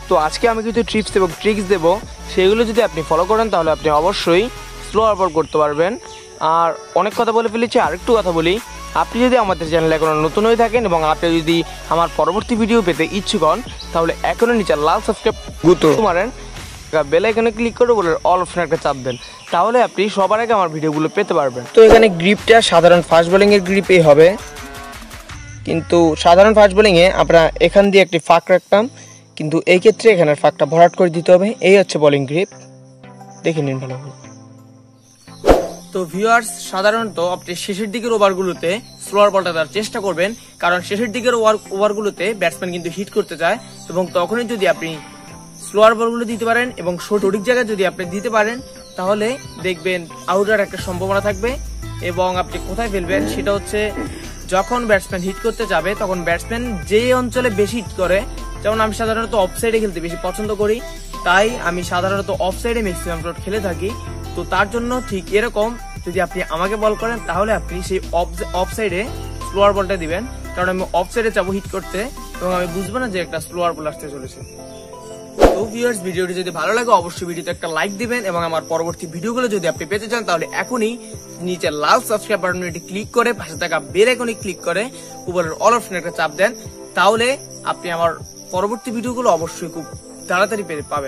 তো আজকে আমি কিছু টিপস এবং ট্রিক্স দেবো, সেগুলো যদি আপনি ফলো করেন তাহলে আপনি অবশ্যই স্লোয়ার বল করতে পারবেন। আর অনেক কথা বলে ফেলেছি, আরেকটু কথা বলি। আপনি যদি আমাদের চ্যানেলে এখনও নতুন হয়ে থাকেন এবং আপনি যদি আমার পরবর্তী ভিডিও পেতে ইচ্ছুক হন, তাহলে এখনও নিচে লাল সাবস্ক্রাইব মারেন, বেল আইকনে ক্লিক করে বলে অল অপশন একটা চাপ দেন, তাহলে আপনি সবার আগে আমার ভিডিওগুলো পেতে পারবেন। তো এখানে গ্রিপটা সাধারণ ফাস্ট বোলিংয়ের গ্রিপেই হবে, কিন্তু সাধারণ ফাস্ট বোলিংয়ে আমরা এখান দিয়ে একটি ফাঁক রাখতাম, কিন্তু এই ক্ষেত্রে এখানের ফাঁকটা ভরাট করে দিতে হবে। এই হচ্ছে বোলিং গ্রিপ, দেখে নিন ভালো করে। তো ভিউয়ার্স, সাধারণত আপনি শেষের দিকের ওভারগুলোতে স্লোয়ার বলটা দেওয়ার চেষ্টা করবেন, কারণ শেষের দিকের ওভারগুলোতে ব্যাটসম্যান কিন্তু হিট করতে চায়, এবং তখনই যদি আপনি স্লোয়ার বলগুলো দিতে পারেন এবং সঠিক জায়গায় যদি আপনি দিতে পারেন, তাহলে দেখবেন আউটের একটা সম্ভাবনা থাকবে। এবং আপনি কোথায় ফেলবেন সেটা হচ্ছে, যখন ব্যাটসম্যান হিট করতে যাবে তখন ব্যাটসম্যান যে অঞ্চলে বেশি হিট করে, যেমন আমি সাধারণত অফ সাইডে খেলতে বেশি পছন্দ করি, তাই আমি সাধারণত অফ সাইডে ম্যাক্সিমাম শট খেলে থাকি। তো তার জন্য ঠিক এরকম, যদি আপনি আমাকে বল করেন তাহলে আপনি সেই অফ সাইডে স্লোয়ার বলটা দিবেন, কারণ আমি অফ সাইডে যাবো হিট করতে এবং আমি বুঝবো না যে একটা স্লোয়ার বল আসতে চলেছে। তো ভিউয়ার্স, ভিডিওটি যদি ভালো লাগে অবশ্যই ভিডিওতে একটা লাইক দিবেন, এবং আমার পরবর্তী ভিডিওগুলো যদি আপনি পেতে চান তাহলে এখনই নিচে লাল সাবস্ক্রাইব বাটনটি ক্লিক করে পাশে থাকা বেল আইকনে ক্লিক করে উপরের অল অপশনে একটা চাপ দেন, তাহলে আপনি আমার পরবর্তী ভিডিওগুলো অবশ্যই খুব তাড়াতাড়ি পাবেন।